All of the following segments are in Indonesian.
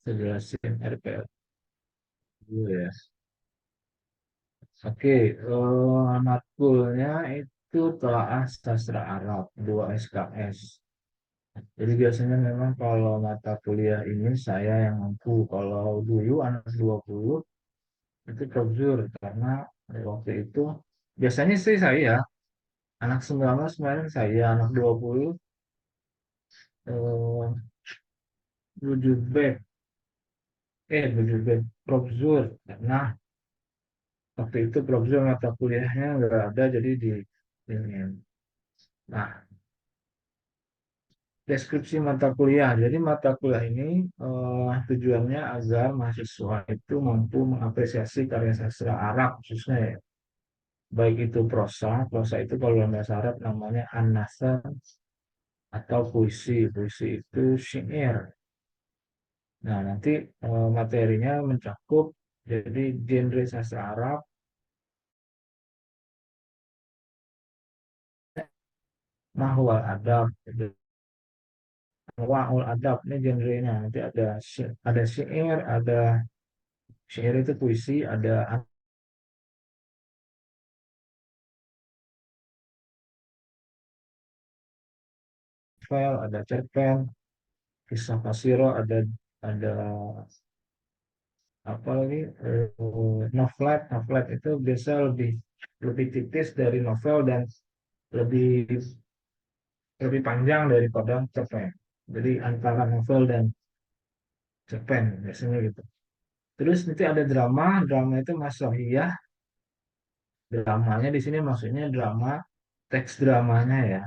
Saya jelasin RPL dulu ya. Oke, matkulnya itu telaah sastra Arab 2 SKS. Jadi biasanya memang kalau mata kuliah ini saya yang mampu. Kalau dulu anak 20 itu Profesor karena waktu itu biasanya sih saya anak 19 kemarin saya anak 20 eh, Bujubek Bujubek Profesor karena waktu itu Profesor mata kuliahnya nggak ada jadi ini. Nah, deskripsi mata kuliah. Jadi mata kuliah ini tujuannya agar mahasiswa itu mampu mengapresiasi karya sastra Arab khususnya ya. Baik itu prosa, prosa itu kalau dalam bahasa Arab namanya an-nasr atau puisi. Puisi itu syair. Nah, nanti materinya mencakup jadi genre sastra Arab, nahwal adab, anwaul adab ini genrenya. Nanti ada syair, ada syair itu puisi, ada novel, ada cerpen, kisah pasiro, ada apa lagi novelet. Novelet itu biasa lebih lebih tipis dari novel dan lebih lebih panjang daripada cerpen. Jadi antara novel dan cerpen biasanya gitu. Terus nanti ada drama. Drama itu masohiyah. Dramanya di sini maksudnya drama, teks dramanya ya.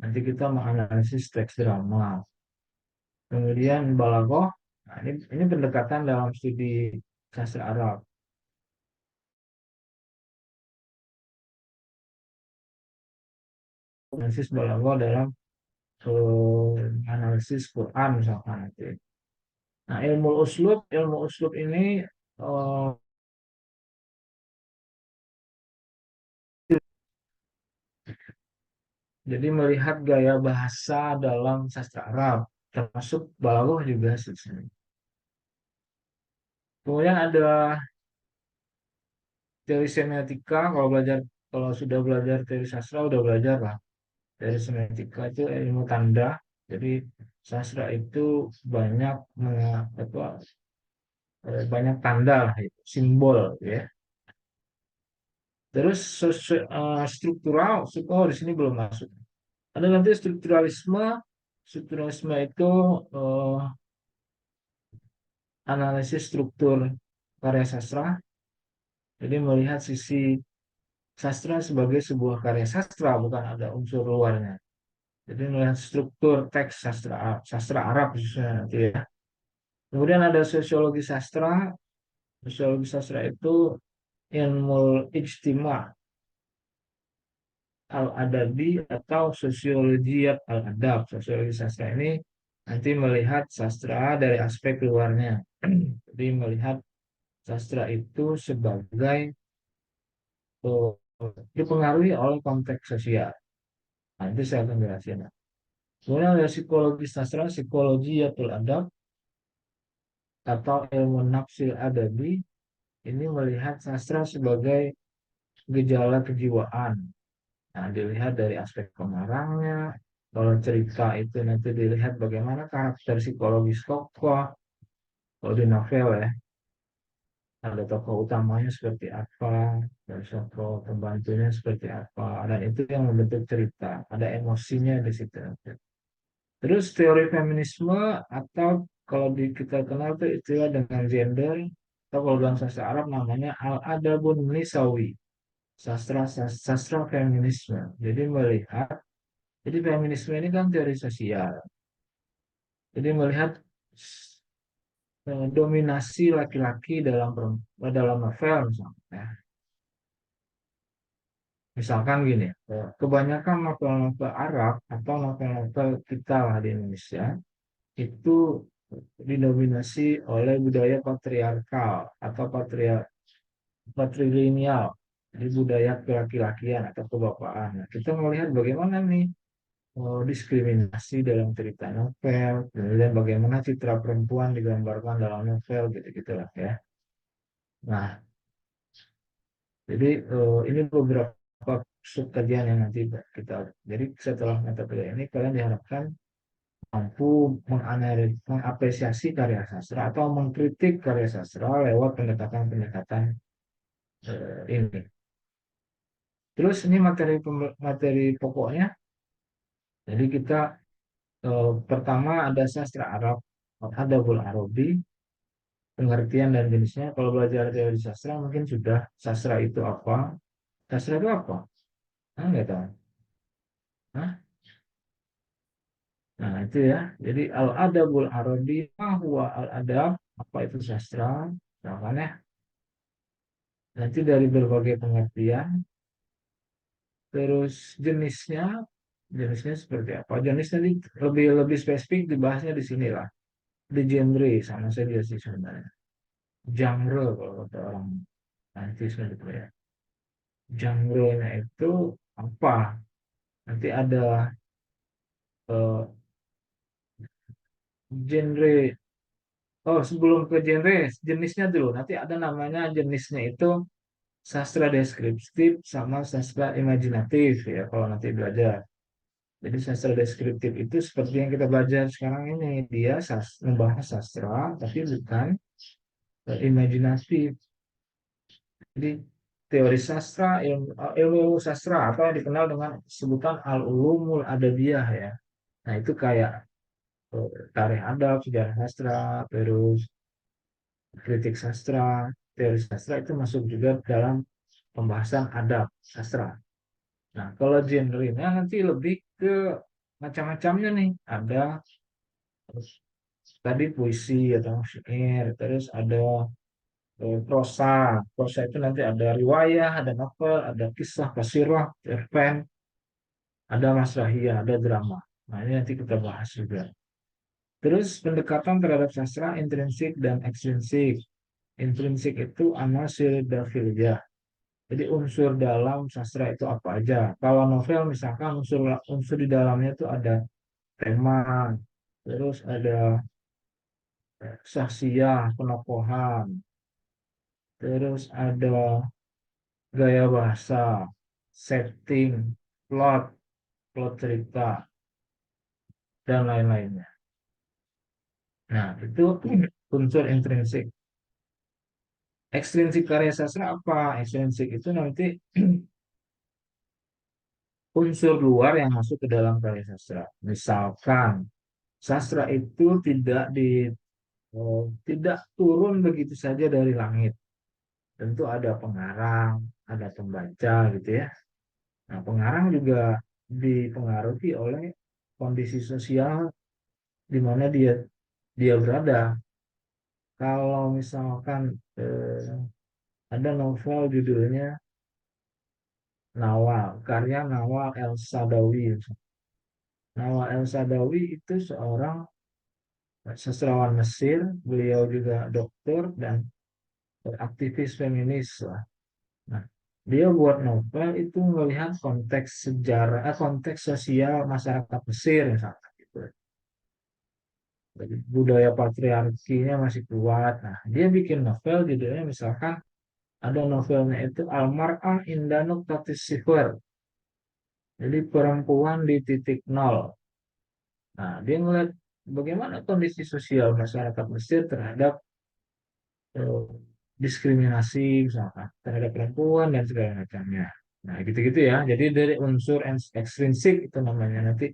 Nanti kita menganalisis teks drama. Kemudian balaghah. Nah, ini pendekatan dalam studi sastra Arab. Analisis balaghah dalam analisis Quran misalkan nanti. Nah, ilmu uslub ini eh, jadi melihat gaya bahasa dalam sastra Arab, termasuk balaghah juga sih. Kemudian ada teori semiotika. Kalau sudah belajar teori sastra udah belajar lah. Teori semiotika itu ilmu tanda. Jadi sastra itu banyak banyak tanda lah, itu, simbol ya. Terus struktural, di sini belum masuk. Ada nanti strukturalisme. Strukturalisme itu eh, analisis struktur karya sastra. Jadi melihat sisi sastra sebagai sebuah karya sastra, bukan ada unsur luarnya. Jadi melihat struktur teks sastra Arab khususnya nanti ya. Kemudian ada sosiologi sastra. Sosiologi sastra itu ilmu ijtima al-adabi atau sosiologi al-adab. Sosiologi sastra ini nanti melihat sastra dari aspek luarnya. Jadi melihat sastra itu sebagai eh, dipengaruhi oleh konteks sosial. Nanti saya akan jelasin. Kemudian ada psikologi sastra, psikologi atul adab atau ilmu nafsil adabi. Ini melihat sastra sebagai gejala kejiwaan. Nah, dilihat dari aspek pengarangnya. Kalau cerita itu nanti dilihat bagaimana karakter psikologis tokoh. Kalau di novel ya, ada tokoh utamanya seperti apa, dan tokoh pembantunya seperti apa. Dan itu yang membentuk cerita. Ada emosinya di situ. Terus teori feminisme atau kalau kita kenal itu istilah dengan gender, atau kalau dalam sastra Arab namanya al-adabun nisawi, sastra feminisme. Jadi melihat, jadi feminisme ini kan teori sosial. Jadi melihat dominasi laki-laki dalam novel misalnya. Misalkan gini, kebanyakan novel-novel Arab atau novel-novel kita lah di Indonesia itu didominasi oleh budaya patriarkal atau patrilineal, jadi budaya kelaki-lakian atau kebapaan. Nah, kita melihat bagaimana nih diskriminasi dalam cerita novel, kemudian bagaimana citra perempuan digambarkan dalam novel, gitu-gitulah ya. Nah, jadi ini beberapa subkajian yang nanti kita. Jadi setelah metode ini kalian diharapkan mampu mengapresiasi karya sastra atau mengkritik karya sastra lewat pendekatan-pendekatan ini. Terus ini materi pokoknya. Jadi kita pertama ada sastra Arab, ada Arabi, pengertian dan jenisnya. Kalau belajar teori sastra mungkin sudah sastra itu apa? Sastra itu apa? Ah, nggak tahu. Hah? Nah, itu ya. Jadi al-adabul arabi huwa al-adab, apa itu sastra? Misalkan ya, nanti dari berbagai pengertian, terus jenisnya, jenisnya seperti apa? Jenisnya ini lebih lebih spesifik dibahasnya di sini lah. Di genre sama saja sih sebenarnya. Genre kalau kata orang nanti gitu ya. Genre-nya itu apa? Nanti ada eh, genre. Oh, sebelum ke genre, jenisnya dulu. Nanti ada namanya jenisnya itu sastra deskriptif sama sastra imajinatif ya kalau nanti belajar. Jadi sastra deskriptif itu seperti yang kita belajar sekarang ini. Dia membahas sastra tapi bukan imajinatif. Jadi teori sastra, ilmu sastra apa yang dikenal dengan sebutan al-ulumul adabiyah ya. Nah itu kayak tarikh adab, sejarah sastra, terus kritik sastra, teori sastra itu masuk juga dalam pembahasan adab sastra. Nah, kalau genrenya nanti lebih ke macam-macamnya nih. Ada tadi puisi atau syair, terus ada prosa. Prosa itu nanti ada riwayah, ada novel, ada kisah, qasirah, cerpen, ada masrahiyah, ada drama. Nah, ini nanti kita bahas juga. Terus pendekatan terhadap sastra intrinsik dan ekstrinsik. Intrinsik itu anasir dafiliyah. Jadi unsur dalam sastra itu apa aja? Kalau novel misalkan unsur unsur di dalamnya itu ada tema, terus ada saksiah, penokohan, terus ada gaya bahasa, setting, plot, plot cerita, dan lain-lainnya. Nah, itu unsur intrinsik. Ekstrinsik karya sastra apa? Ekstrinsik itu nanti unsur luar yang masuk ke dalam karya sastra. Misalkan sastra itu tidak turun begitu saja dari langit. Tentu ada pengarang, ada pembaca gitu ya. Nah, pengarang juga dipengaruhi oleh kondisi sosial di mana dia dia berada. Kalau misalkan ada novel judulnya Nawal, karya Nawal El Sadawi. Nawal El Sadawi itu seorang sastrawan Mesir, beliau juga dokter dan aktivis feminis lah. Nah, dia buat novel itu melihat konteks sejarah, konteks sosial masyarakat Mesir misalnya gitu. Jadi budaya patriarkinya masih kuat. Nah, dia bikin novel judulnya misalkan ada novelnya itu Al-Mar'ah Inda Nuqtatis Sifar. Jadi perempuan di titik nol. Nah, dia ngeliat bagaimana kondisi sosial masyarakat Mesir terhadap eh, diskriminasi misalkan terhadap perempuan dan segala macamnya. Nah, gitu-gitu ya. Jadi dari unsur ekstrinsik itu namanya nanti.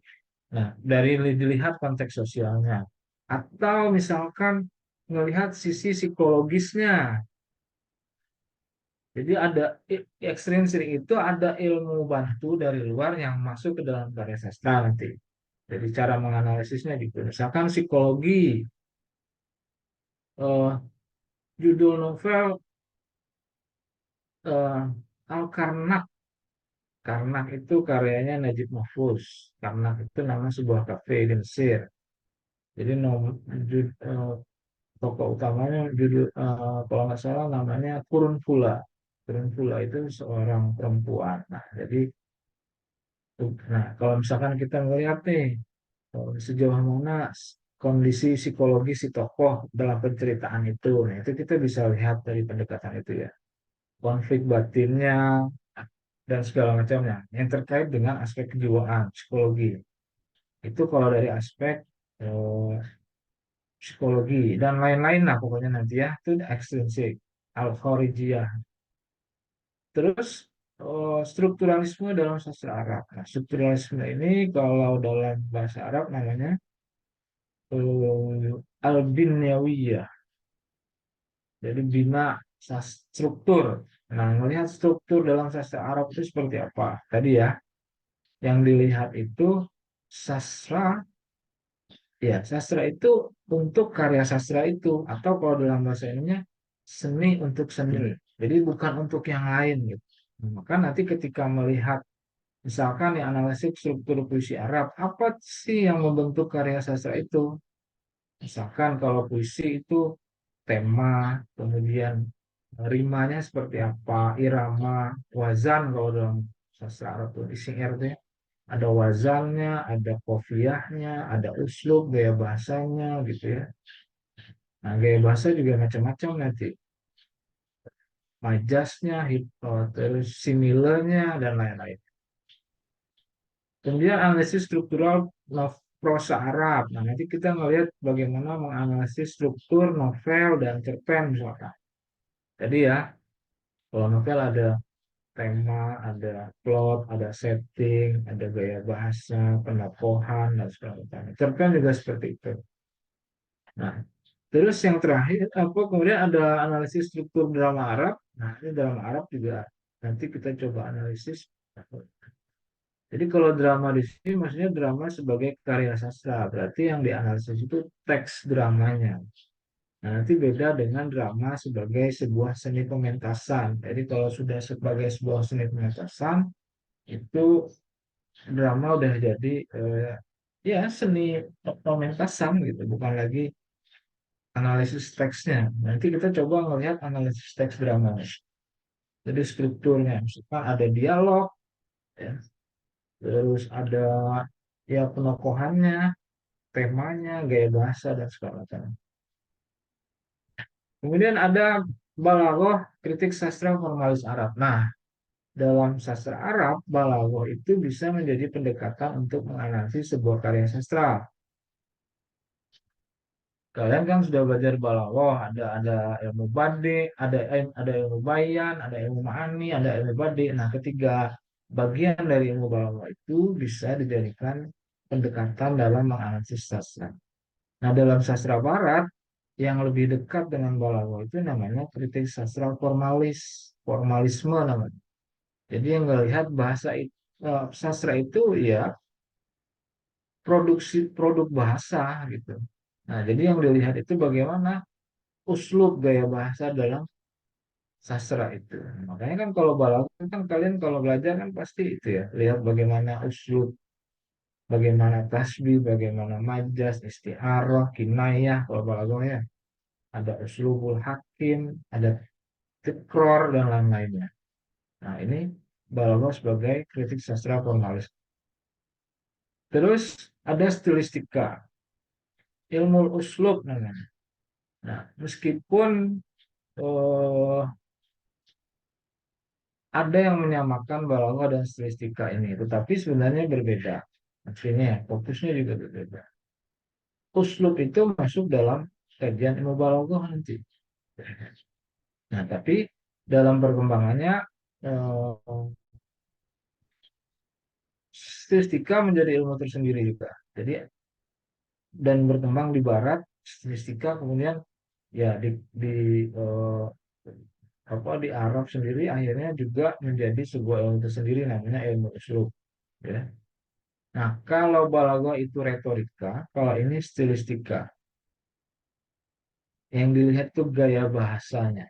Nah, dari dilihat konteks sosialnya. Atau misalkan melihat sisi psikologisnya. Jadi ada ekstrinsik itu ada ilmu bantu dari luar yang masuk ke dalam karya sastra nanti. Jadi cara menganalisisnya gitu. Misalkan psikologi, eh, judul novel eh, Al-Karnak. Karnak itu karyanya Najib Mahfuz. Karnak itu nama sebuah kafe di Mesir. Jadi tokoh utamanya judul kalau nggak salah namanya Kurun Fula. Kurun Fula itu seorang perempuan. Nah, jadi Nah, kalau misalkan kita melihat nih sejauh mana kondisi psikologi si tokoh dalam penceritaan itu, nah itu kita bisa lihat dari pendekatan itu ya, konflik batinnya dan segala macamnya yang terkait dengan aspek kejiwaan, psikologi. Itu kalau dari aspek eh, psikologi dan lain-lain lah pokoknya nanti ya, itu ekstrinsik, al-kharijiyah. Terus strukturalisme dalam sastra Arab. Nah, strukturalisme ini kalau dalam bahasa Arab namanya al-binyawiyah. Jadi bina struktur. Nah, melihat struktur dalam sastra Arab itu seperti apa? Tadi ya, yang dilihat itu sastra, ya sastra itu untuk karya sastra itu, atau kalau dalam bahasa ininya seni untuk seni. Jadi bukan untuk yang lain gitu. Nah, maka nanti ketika melihat misalkan yang analisis struktur puisi Arab, apa sih yang membentuk karya sastra itu? Misalkan kalau puisi itu tema, kemudian rimanya seperti apa, irama, wazan kalau dalam sastra Arab itu di syair itu ya. Ada wazannya, ada kofiyahnya, ada uslub, gaya bahasanya gitu ya. Nah, gaya bahasa juga macam-macam nanti. Majasnya, terus similenya, dan lain-lain. Kemudian analisis struktural prosa Arab. Nah, nanti kita ngelihat bagaimana menganalisis struktur novel dan cerpen misalkan. Jadi ya, kalau novel ada tema, ada plot, ada setting, ada gaya bahasa, penapohan, dan sebagainya. Cerpen juga seperti itu. Nah, terus yang terakhir, apa kemudian ada analisis struktur drama Arab. Nah, ini drama Arab juga nanti kita coba analisis. Jadi kalau drama di sini maksudnya drama sebagai karya sastra, berarti yang dianalisis itu teks dramanya. Nah, nanti beda dengan drama sebagai sebuah seni pementasan. Jadi kalau sudah sebagai sebuah seni pementasan, itu drama udah jadi ya seni pementasan gitu, bukan lagi analisis teksnya. Nanti kita coba melihat analisis teks drama. Jadi strukturnya, misalkan ada dialog, ya, terus ada ya penokohannya, temanya, gaya bahasa dan segala macam. Kemudian ada balaghah, kritik sastra formalis Arab. Nah, dalam sastra Arab, balaghah itu bisa menjadi pendekatan untuk menganalisis sebuah karya sastra. Kalian kan sudah belajar balaghah, ada ilmu badi, ada ilmu bayan, ada ilmu ma'ani, ada ilmu badi. Nah, ketiga bagian dari ilmu balaghah itu bisa dijadikan pendekatan dalam menganalisis sastra. Nah, dalam sastra barat yang lebih dekat dengan balaghah itu namanya kritik sastra formalis, formalisme namanya. Jadi yang melihat bahasa itu, sastra itu ya produk bahasa gitu. Nah, jadi yang dilihat itu bagaimana uslub gaya bahasa dalam sastra itu. Makanya kan kalau balaghah kan kalian kalau belajar kan pasti itu ya, lihat bagaimana uslub, bagaimana tasbih, bagaimana majas, isti'arah, kinayah kalau balaghah ya. Ada uslubul hakim, ada tikror dan lain-lainnya. Nah, ini balaghah sebagai kritik sastra formalis. Terus ada stilistika, ilmu uslub namanya. Nah, meskipun eh, ada yang menyamakan balaghah dan stilistika ini, tetapi sebenarnya berbeda. Maksudnya, fokusnya juga berbeda. Uslub itu masuk dalam kajian ilmu balaghah nanti. Nah, tapi dalam perkembangannya eh, stilistika menjadi ilmu tersendiri juga. Jadi dan berkembang di Barat, stilistika kemudian ya eh, apa di Arab sendiri akhirnya juga menjadi sebuah ilmu tersendiri namanya ilmu uslub. Ya. Nah, kalau balaghah itu retorika, kalau ini stilistika. Yang dilihat tuh gaya bahasanya.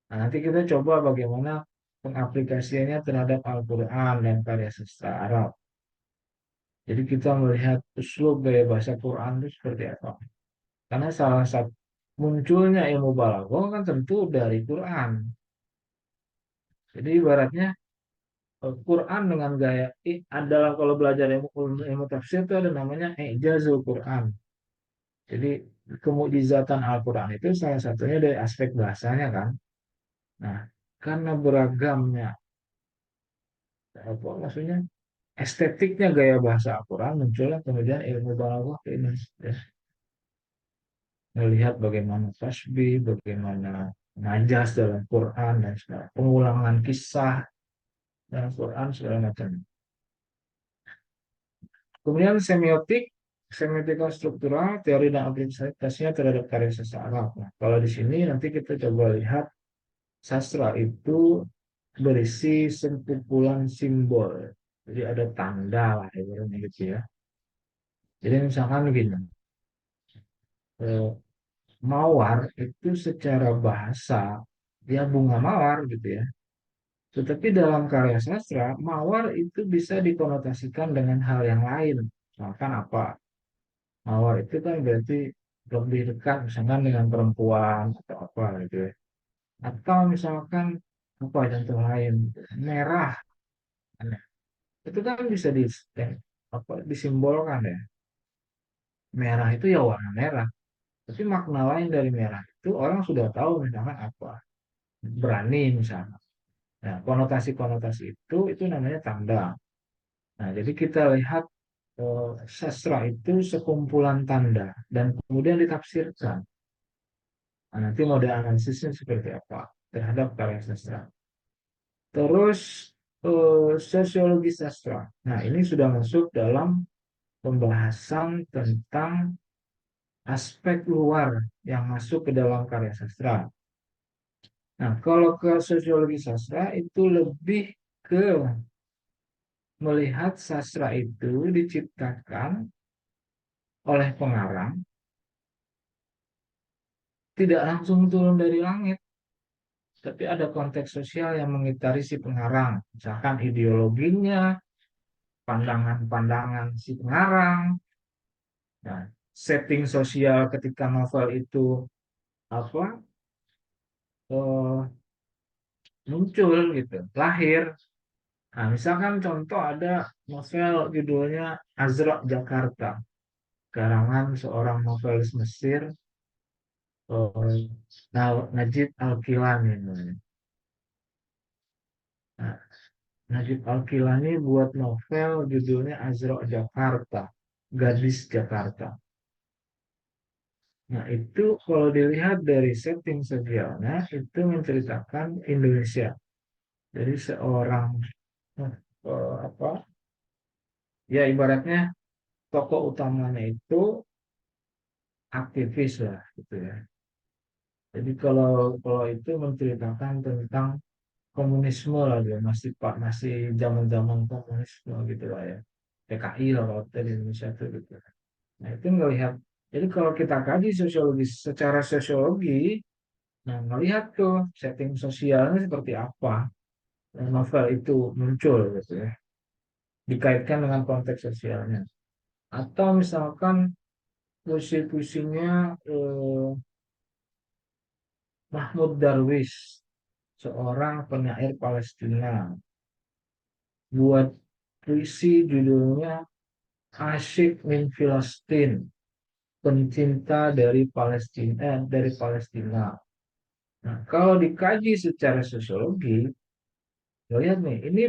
Nah, nanti kita coba bagaimana pengaplikasiannya terhadap Al-Quran dan karya sastra Arab. Jadi kita melihat uslub gaya bahasa Quran itu seperti apa. Karena salah satu munculnya ilmu balaghah kan tentu dari Quran. Jadi ibaratnya Quran dengan gaya adalah kalau belajar ilmu tafsir itu ada namanya ijazul Quran. Jadi kemukjizatan Al-Quran itu salah satunya dari aspek bahasanya kan. Nah, karena beragamnya apa maksudnya estetiknya gaya bahasa Al-Quran muncullah kemudian ilmu balaghah ini ya. Melihat bagaimana tasbih, bagaimana najas dalam Quran dan segala pengulangan kisah dalam Quran segala macam. Kemudian semiotika struktural, teori dan aplikasinya terhadap karya sastra Arab. Nah, kalau di sini nanti kita coba lihat sastra itu berisi sekumpulan simbol. Jadi ada tanda lah ibaratnya gitu ya. Jadi misalkan begini, eh, mawar itu secara bahasa dia bunga mawar gitu ya. Tetapi dalam karya sastra, mawar itu bisa dikonotasikan dengan hal yang lain. Misalkan apa? Mawar itu kan berarti lebih dekat misalkan dengan perempuan atau apa gitu ya. Atau misalkan apa contoh lain, merah. Nah, itu kan bisa apa, disimbolkan ya. Merah itu ya warna merah. Tapi makna lain dari merah itu orang sudah tahu misalkan apa. Berani misalnya. Nah, konotasi-konotasi itu namanya tanda. Nah, jadi kita lihat sastra itu sekumpulan tanda dan kemudian ditafsirkan. Nah, nanti model analisisnya seperti apa terhadap karya sastra. Terus sosiologi sastra. Nah, ini sudah masuk dalam pembahasan tentang aspek luar yang masuk ke dalam karya sastra. Nah, kalau ke sosiologi sastra itu lebih ke melihat sastra itu diciptakan oleh pengarang, tidak langsung turun dari langit, tapi ada konteks sosial yang mengitari si pengarang. Misalkan ideologinya, pandangan-pandangan si pengarang, nah, setting sosial ketika novel itu apa eh, muncul gitu, lahir. Nah, misalkan contoh ada novel judulnya Azra Jakarta, karangan seorang novelis Mesir, Najib Al-Kilani namanya. Nah, Najib Al-Kilani buat novel judulnya Azra Jakarta, Gadis Jakarta. Nah, itu kalau dilihat dari setting sosialnya, itu menceritakan Indonesia. Jadi seorang apa? Ya ibaratnya tokoh utamanya itu aktivis lah, gitu ya. Jadi kalau kalau itu menceritakan tentang komunisme lah dia masih zaman-zaman komunisme gitu lah ya. PKI lah kalau kita di Indonesia itu gitu. Nah, itu melihat. Jadi kalau kita kaji sosiologi secara sosiologi, nah melihat tuh setting sosialnya seperti apa novel itu muncul gitu ya, dikaitkan dengan konteks sosialnya. Atau misalkan puisi-puisinya Mahmud Darwis, seorang penyair Palestina, buat puisi judulnya Asyik min Filastin, pencinta dari Palestina. Nah, kalau dikaji secara sosiologi, lihat nih, ini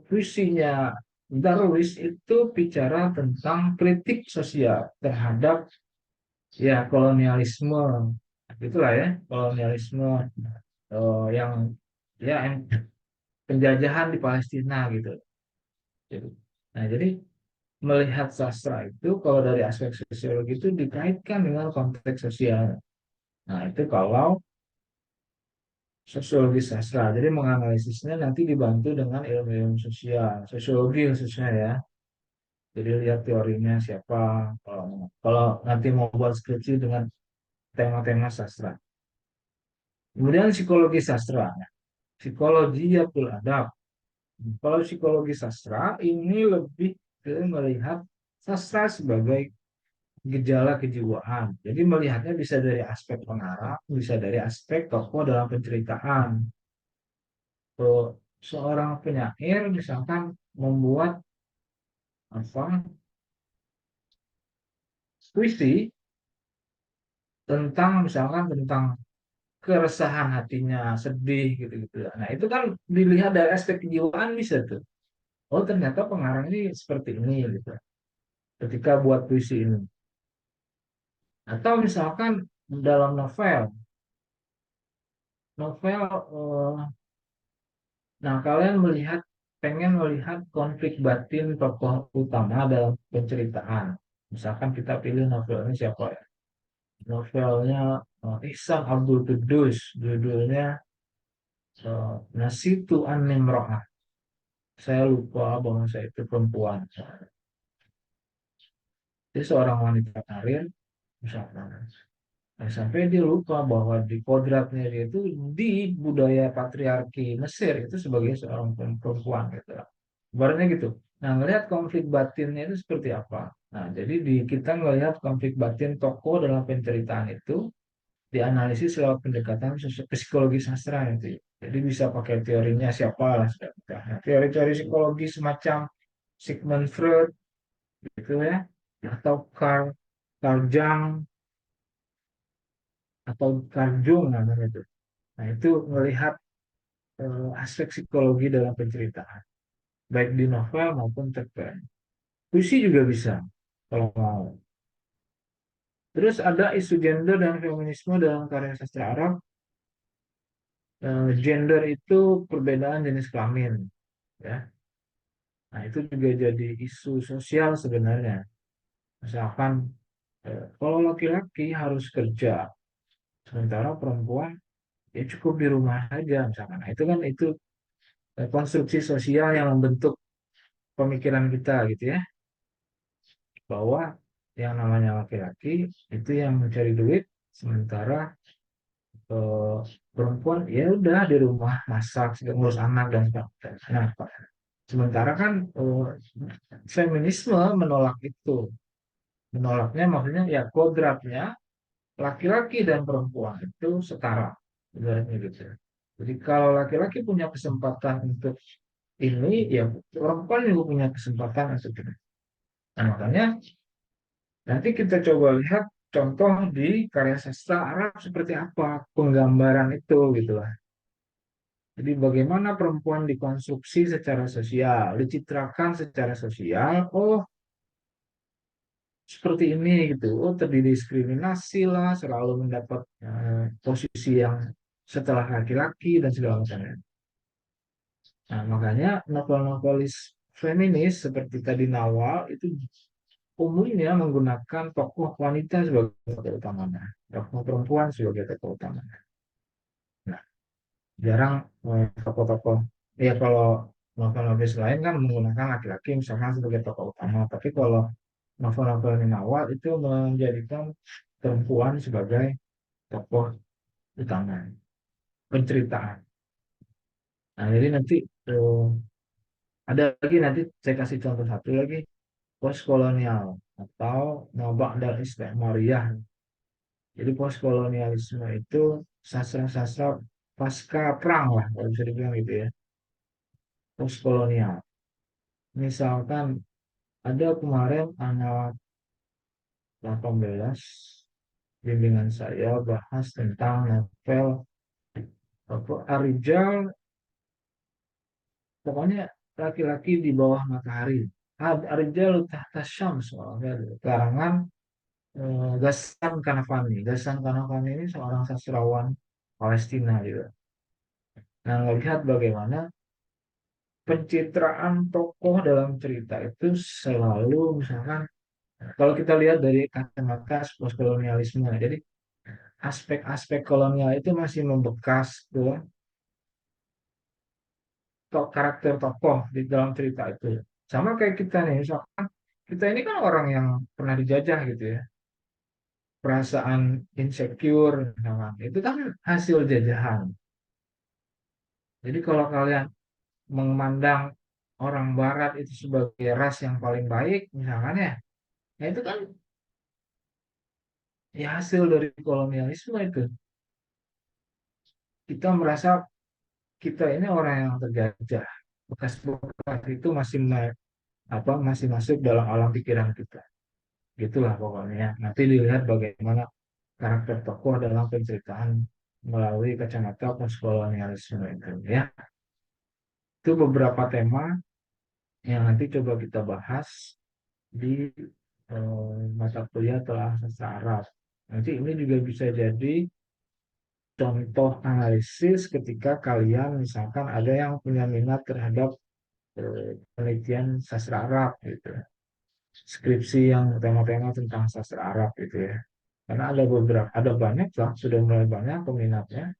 puisinya Darwis itu bicara tentang kritik sosial terhadap ya kolonialisme, itulah ya kolonialisme yang ya penjajahan di Palestina gitu. Nah, jadi melihat sastra itu kalau dari aspek sosiologi itu dikaitkan dengan konteks sosial. Nah, itu kalau sosiologi sastra. Jadi menganalisisnya nanti dibantu dengan ilmu-ilmu sosial, sosiologi khususnya ya. Jadi lihat teorinya siapa. Kalau nanti mau buat skripsi dengan tema-tema sastra. Kemudian psikologi sastra. Nah, psikologi Abdul Adab. Kalau psikologi sastra ini lebih ke melihat sastra sebagai gejala kejiwaan. Jadi melihatnya bisa dari aspek pengarang, bisa dari aspek tokoh dalam penceritaan. seorang penyair misalkan membuat apa puisi tentang misalkan tentang keresahan hatinya, sedih gitu-gitu. Nah, itu kan dilihat dari aspek kejiwaan bisa tuh. Oh, ternyata pengarang ini seperti ini gitu. Ketika buat puisi ini. Atau misalkan dalam novel, novel, nah kalian pengen melihat konflik batin tokoh utama dalam penceritaan. Misalkan kita pilih novelnya siapa ya? Novelnya Ihsan Abdul Qudus, judulnya Nasitu An-Nimro'ah. Saya lupa bahwa saya itu perempuan. Dia seorang wanita karir, misalkan. Nah, sampai dia lupa bahwa di kodratnya dia itu di budaya patriarki Mesir itu sebagai seorang perempuan gitu. Ibaratnya gitu. Nah, ngelihat konflik batinnya itu seperti apa. Nah, jadi kita ngelihat konflik batin tokoh dalam penceritaan itu dianalisis lewat pendekatan psikologi sastra itu. Jadi bisa pakai teorinya siapa lah. Nah, teori-teori psikologi semacam Sigmund Freud gitu ya, atau Carl Jung atau Carl Jung namanya itu. Nah, itu melihat aspek psikologi dalam penceritaan, baik di novel maupun cerpen. Puisi juga bisa, kalau mau. Terus ada isu gender dan feminisme dalam karya sastra Arab. Gender itu perbedaan jenis kelamin, ya. Nah, itu juga jadi isu sosial sebenarnya. Misalkan, kalau laki-laki harus kerja, sementara perempuan ya cukup di rumah saja, misalkan. Nah, itu kan konstruksi sosial yang membentuk pemikiran kita gitu ya, bahwa yang namanya laki-laki itu yang mencari duit, sementara eh, perempuan ya udah di rumah masak, ngurus anak dan sebagainya. Nah, sementara kan feminisme menolak itu, menolaknya maksudnya ya kodratnya laki-laki dan perempuan itu setara, ibaratnya gitu. Jadi kalau laki-laki punya kesempatan untuk ini, ya perempuan juga punya kesempatan untuk itu. Nah, makanya nanti kita coba lihat contoh di karya sastra Arab seperti apa penggambaran itu gitu lah. Jadi bagaimana perempuan dikonstruksi secara sosial, dicitrakan secara sosial. Oh, seperti ini gitu. Oh, terdiskriminasi lah, selalu mendapat posisi yang setelah laki-laki dan segala macamnya. Nah, makanya novel-novelis feminis seperti tadi Nawal itu umumnya menggunakan tokoh wanita sebagai tokoh utamanya, tokoh perempuan sebagai tokoh utamanya. Nah, jarang tokoh-tokoh, ya kalau novel-novel lain kan menggunakan laki-laki misalnya sebagai tokoh utama, tapi kalau novel-novel Nawal itu menjadikan perempuan sebagai tokoh utama penceritaan. Nah, jadi nanti eh, ada lagi nanti saya kasih contoh satu lagi postkolonial atau Mabak dan Istikmariyah. Jadi postkolonialisme itu sastra-sastra pasca perang lah kalau bisa dibilang gitu ya. Postkolonial. Misalkan ada kemarin anak 18 bimbingan saya bahas tentang novel apa Arijal, pokoknya laki-laki di bawah matahari. Arijal tahta syams, karangan Ghassan Kanafani. Ghassan Kanafani ini seorang sastrawan Palestina juga. Nah, melihat bagaimana pencitraan tokoh dalam cerita itu selalu misalkan kalau kita lihat dari kacamata postkolonialisme, jadi aspek-aspek kolonial itu masih membekas tuh karakter tokoh di dalam cerita itu. Sama kayak kita nih, misalkan kita ini kan orang yang pernah dijajah gitu ya, perasaan insecure misalkan, itu kan hasil jajahan. Jadi kalau kalian memandang orang Barat itu sebagai ras yang paling baik, misalkan ya, nah itu kan ya hasil dari kolonialisme itu. Kita merasa kita ini orang yang terjajah. Bekas-bekas itu masih masuk dalam alam pikiran kita. Gitulah pokoknya. Nanti dilihat bagaimana karakter tokoh dalam penceritaan melalui kacamata postkolonialisme itu ya. Itu beberapa tema yang nanti coba kita bahas di mata kuliah telah sastra Arab. Nanti ini juga bisa jadi contoh analisis ketika kalian misalkan ada yang punya minat terhadap penelitian sastra Arab gitu. Skripsi yang tema-tema tentang sastra Arab gitu ya. Karena ada banyak lah, sudah mulai banyak peminatnya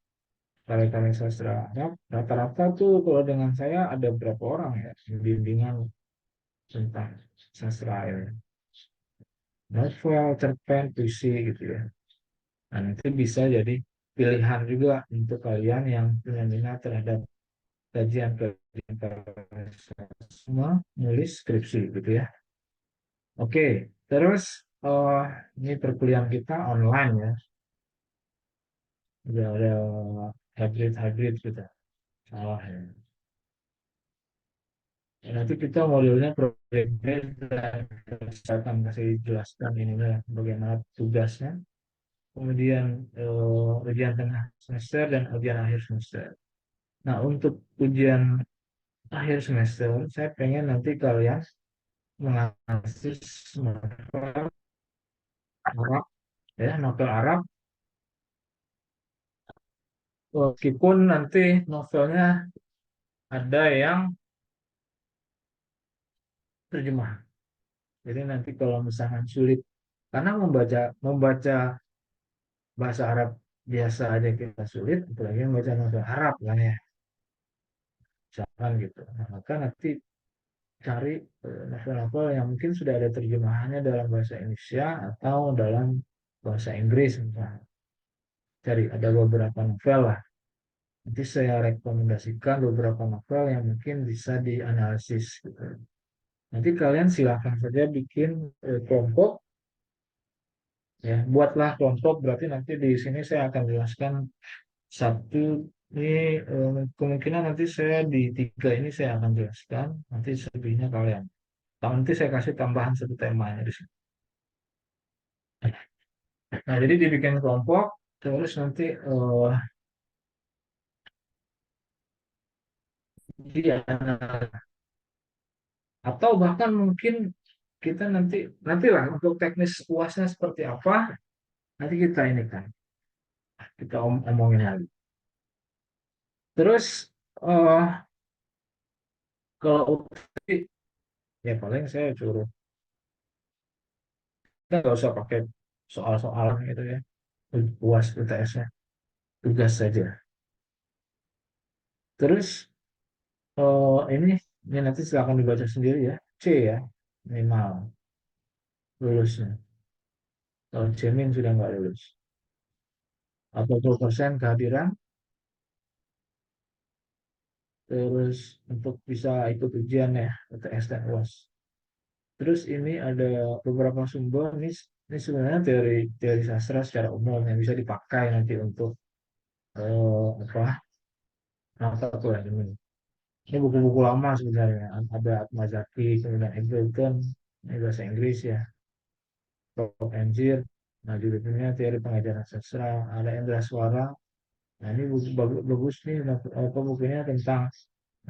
karya-karya sastra Arab. Rata-rata tuh kalau dengan saya ada berapa orang ya bimbingan tentang sastra ini. Novel, cerpen, puisi gitu ya. Nah, nanti bisa jadi pilihan juga untuk kalian yang punya minat terhadap kajian-kajian semua nulis skripsi gitu ya. Oke, terus ini perkuliahan kita online ya. Udah ada hybrid kita. Salah ya. Ya, nanti kita modelnya program dan saya akan kasih jelaskan ini lah bagaimana tugasnya. Kemudian ujian tengah semester dan ujian akhir semester. Nah, untuk ujian akhir semester, saya pengen nanti kalian menganalisis novel Arab, ya, novel Arab, meskipun nanti novelnya ada yang terjemah. Jadi nanti kalau misalkan sulit, karena membaca membaca bahasa Arab biasa aja kita sulit, apalagi membaca novel Arab kan ya, misalkan gitu. Nah, maka nanti cari novel-novel yang mungkin sudah ada terjemahannya dalam bahasa Indonesia atau dalam bahasa Inggris misalnya. Cari ada beberapa novel lah. Nanti saya rekomendasikan beberapa novel yang mungkin bisa dianalisis gitu. Nanti kalian silakan saja bikin kelompok ya, buatlah kelompok berarti nanti di sini saya akan jelaskan satu ini kemungkinan nanti saya di tiga ini saya akan jelaskan nanti selebihnya kalian. Nanti saya kasih tambahan satu temanya di sini. Nah, jadi dibikin kelompok, terus nanti dia atau bahkan mungkin kita nantilah untuk teknis UASnya seperti apa, nanti kita ini kan kita omongin lagi. Terus eh kalau UTI, ya paling saya suruh kita nggak usah pakai soal-soal gitu ya, UAS UTS-nya tugas saja. Terus ini nanti silakan dibaca sendiri ya, C ya minimal lulusnya. Kalau Cemin sudah nggak lulus. 40% kehadiran, terus untuk bisa ikut ujian ya, UTS dan UAS. Terus ini ada beberapa sumber, ini sebenarnya teori teori sastra secara umum yang bisa dipakai nanti untuk apa mata kuliah ini. Ini buku-buku lama sebenarnya, ada Atmazaki, kemudian Eggleton, ini bahasa Inggris ya, Prof. Anjir, nah judulnya teori pengajaran sastra, ada Endra Suara. Nah, ini buku bagus nih, apa bukunya tentang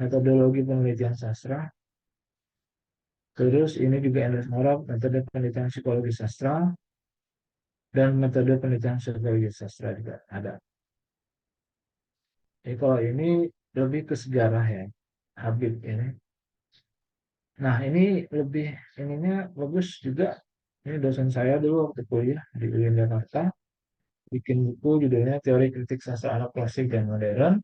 metodologi penelitian sastra. Terus ini juga Endra Suara, metode penelitian psikologi sastra dan metode penelitian psikologi sastra juga ada. Jadi kalau ini lebih ke sejarah ya, Habib ini. Nah, ini lebih ininya bagus juga. Ini dosen saya dulu waktu kuliah di UIN Jakarta, bikin buku judulnya Teori Kritik Sastra Arab Klasik dan Modern.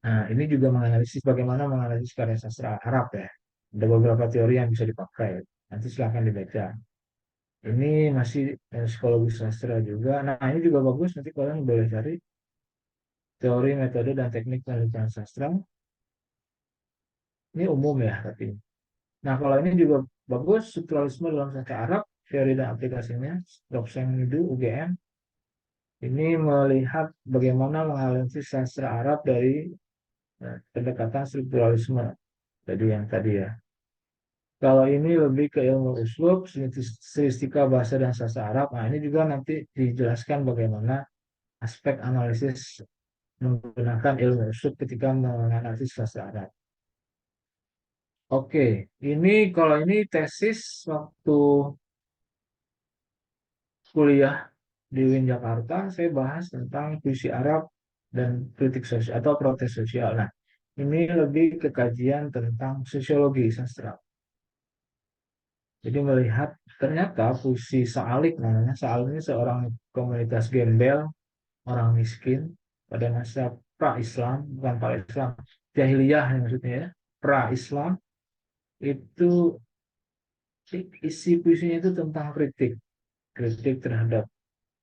Nah, ini juga menganalisis bagaimana menganalisis karya sastra Arab ya. Ada beberapa teori yang bisa dipakai. Nanti silahkan dibaca. Ini masih psikologi sastra juga. Nah, ini juga bagus. Nanti kalian boleh cari teori, metode, dan teknik penelitian sastra. Ini umum ya, tapi. Nah, kalau ini juga bagus. Strukturalisme dalam sastra Arab, teori dan aplikasinya. Dokseng itu UGM. Ini melihat bagaimana menganalisis sastra Arab dari pendekatan strukturalisme. Jadi yang tadi ya. Kalau ini lebih ke ilmu uslub, stilistika bahasa dan sastra Arab. Nah, ini juga nanti dijelaskan bagaimana aspek analisis menggunakan ilmu uslub ketika menganalisis sastra Arab. Oke, ini kalau ini tesis waktu kuliah di UIN Jakarta, saya bahas tentang puisi Arab dan kritik sosial atau protes sosial. Nah, ini lebih ke kajian tentang sosiologi sastra. Jadi melihat ternyata puisi Saalik namanya, Saalik ini seorang komunitas gembel, orang miskin pada masa pra-Islam, bukan pra-Islam, jahiliyah maksudnya ya, pra-Islam itu isi puisinya itu tentang kritik, kritik terhadap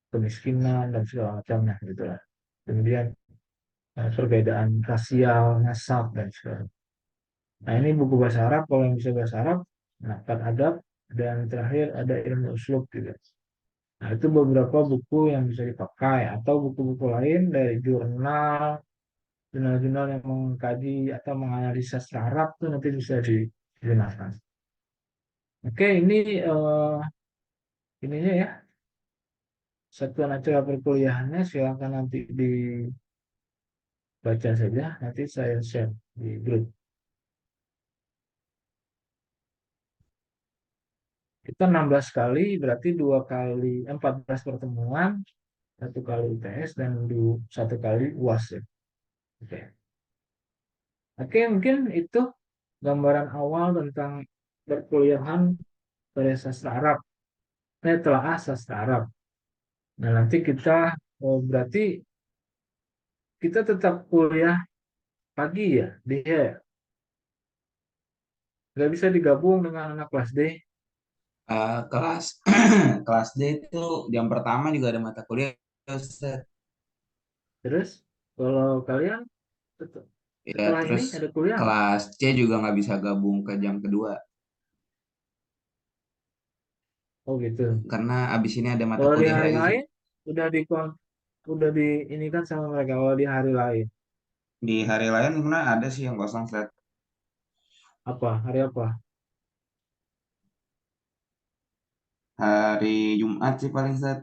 kemiskinan dan segala macamnya gitu lah. Kemudian perbedaan rasial, nasab dan sebagainya. Nah ini buku bahasa Arab, kalau yang bisa bahasa Arab, nah kan adab dan terakhir ada ilmu uslub juga. Nah itu beberapa buku yang bisa dipakai atau buku-buku lain dari jurnal, jurnal-jurnal yang mengkaji atau menganalisa sastra Arab itu nanti bisa digunakan. Oke, ini ininya ya satuan acara perkuliahannya silakan nanti dibaca saja. Nanti saya share di grup. Kita 16 kali, berarti 14 pertemuan, satu kali UTS dan satu kali UAS ya. Oke. Oke, mungkin itu gambaran awal tentang perkuliahan pada sastra Arab. Telah sastra Arab. Nah, nanti kita berarti kita tetap kuliah pagi ya, dia ya? Nggak bisa digabung dengan anak kelas D. Kelas kelas D itu jam pertama juga ada mata kuliah, Ustaz. Terus kalau kalian Ya, setelah ini terus ada kuliah nggak? kelas C juga nggak bisa gabung ke jam kedua Oh gitu. karena abis ini ada mata Kalau di kuliah hari lagi sih. lain udah di udah di ini kan sama mereka. Kalau di hari lain Di hari lain sebenarnya ada sih yang kosong, Ustaz. apa? Hari apa? Hari Jumat sih paling, Ustaz.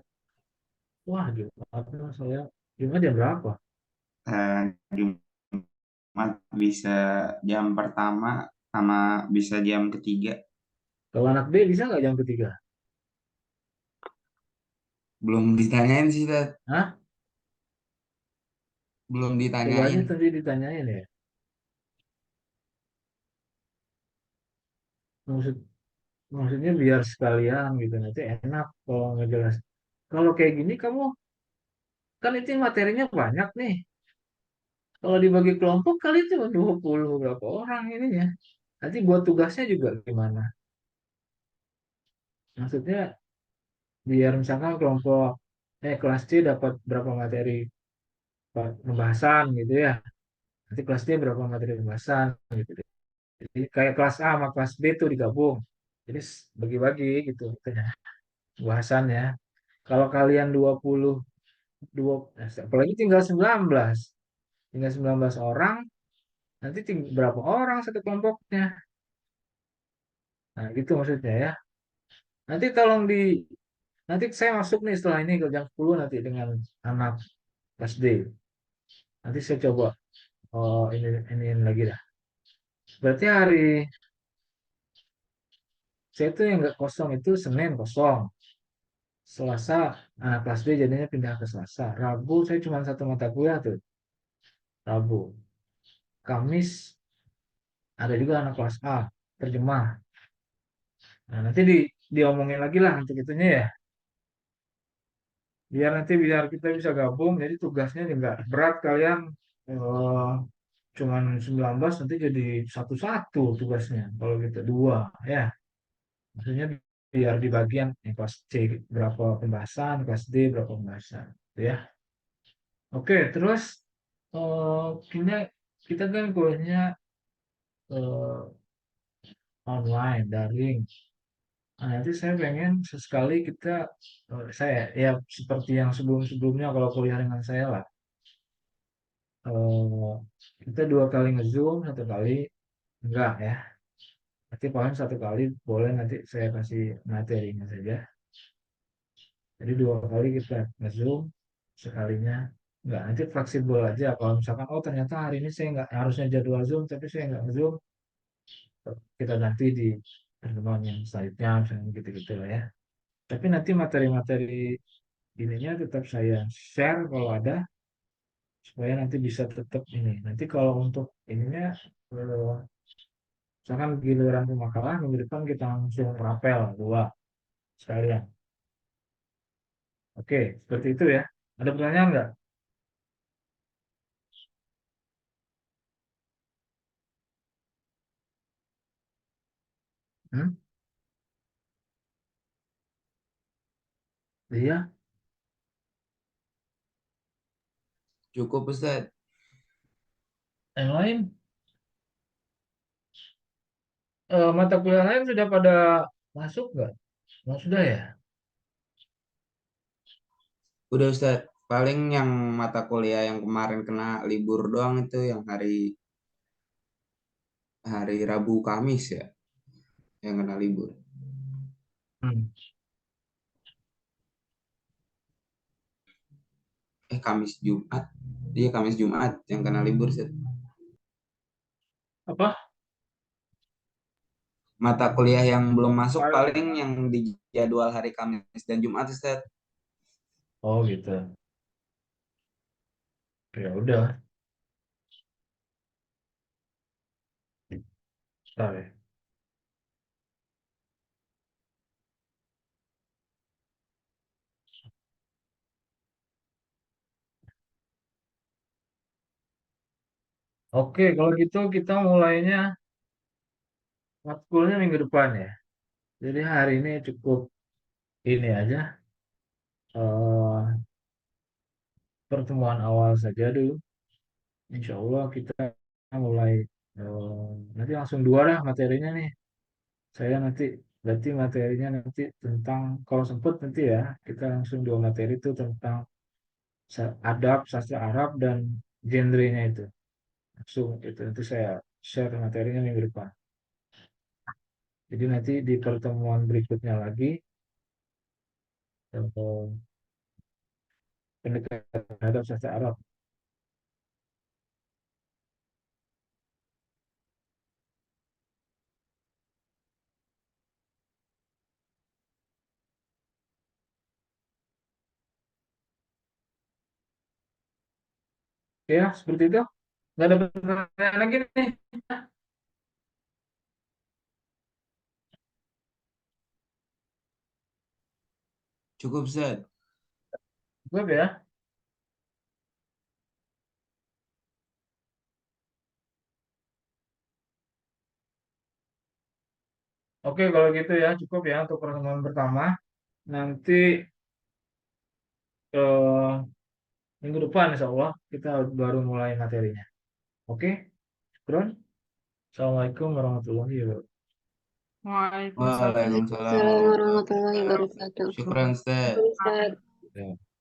Wah, Jumat saya Jumat jam berapa? Jumat bisa jam pertama sama bisa jam ketiga. Kalau anak B bisa nggak jam ketiga? Belum ditanyain sih, Ustaz. Hah? Belum Coba aja ditanyain. tadi ditanyain ya. Maksud maksudnya biar sekalian gitu nanti enak kalau nggak jelas. Kalau kayak gini kamu kan itu materinya banyak nih. Kalau dibagi kelompok kali cuma 20 berapa orang ininya. Nanti buat tugasnya juga gimana? Maksudnya biar misalkan kelompok kelas C dapat berapa materi pembahasan gitu ya. Nanti kelas D berapa materi pembahasan gitu. Jadi kayak kelas A sama kelas B tuh digabung. Jadi bagi-bagi gitu katanya bahasannya. Kalau kalian 22 apalagi tinggal 19. Tinggal 19 orang, nanti berapa orang satu kelompoknya? Nah, gitu maksudnya ya. Nanti tolong nanti saya masuk nih setelah ini ke jam 10 nanti dengan anak kelas D. Nanti saya coba ini lagi dah. Berarti hari saya tuh yang nggak kosong itu Senin kosong. Selasa anak kelas B jadinya pindah ke Selasa. Rabu saya cuma satu mata kuliah tuh. Rabu. Kamis ada juga anak kelas A terjemah. Nah, nanti diomongin lagi lah untuk itunya ya. Biar kita bisa gabung. Jadi tugasnya nggak berat kalian eh, cuman 19 nanti jadi satu-satu tugasnya. Kalau gitu dua ya. Maksudnya biar di bagian kelas C berapa pembahasan, kelas D berapa pembahasan, gitu ya. Oke, terus kita kita kan kuliahnya online, daring. Nah, nanti saya pengen sesekali kita, saya ya seperti yang sebelum-sebelumnya kalau kuliah dengan saya lah, eh, kita 2 kali nge-zoom, 1 kali enggak ya. Nanti paling 1 kali boleh nanti saya kasih materinya saja. Jadi 2 kali kita nge-zoom, sekalinya enggak. Nanti fleksibel aja. Kalau misalkan, oh ternyata hari ini saya nggak harusnya jadwal zoom, tapi saya nggak nge-zoom, kita ganti di pertemuan yang selanjutnya, misalnya gitu-gitu lah ya. Tapi nanti materi-materi ininya tetap saya share kalau ada, supaya nanti bisa tetap ini. Nanti kalau untuk ininya, eh, misalkan giliran pemakaran, minggu depan kita langsung rapel 2 sekalian. Oke, seperti itu ya. Ada pertanyaan nggak? Hmm? Iya, Cukup Ustaz. yang lain, mata kuliah lain sudah pada masuk nggak? Oh, sudah ya? Udah Ustaz. Paling yang mata kuliah yang kemarin kena libur doang itu yang hari hari Rabu Kamis ya yang kena libur. Hmm. Kamis Jumat. Iya Kamis Jumat yang kena libur Ustaz. Apa? Mata kuliah yang belum masuk Paling. paling yang di jadwal hari Kamis dan Jumat Ustaz. Oh gitu. Ya udah. Bentar ya. Oke, kalau gitu kita mulainya matkulnya minggu depan ya. Jadi hari ini cukup ini aja, eh, pertemuan awal saja dulu. Insya Allah kita mulai, nanti langsung 2 lah materinya nih. Saya nanti berarti materinya nanti tentang, kalau sempat nanti ya kita langsung 2 materi itu tentang adab, sastra Arab dan genrenya itu. Langsung itu nanti saya share materinya minggu depan. Jadi nanti di pertemuan berikutnya lagi, eh, pendekatan adab sastra Arab. Ya, seperti itu. Nggak ada pertanyaan lagi nih. Cukup Ustaz. Cukup ya. Oke, kalau gitu ya cukup ya untuk pertemuan pertama. Nanti, eh, minggu depan insya Allah kita baru mulai materinya. Oke, Bro. Assalamualaikum warahmatullahi wabarakatuh. Waalaikumsalam. Waalaikumsalam Waalaikumsalam warahmatullahi warahmatullahi wabarakatuh. wabarakatuh. Syukran Ustaz. Ustaz. Ya.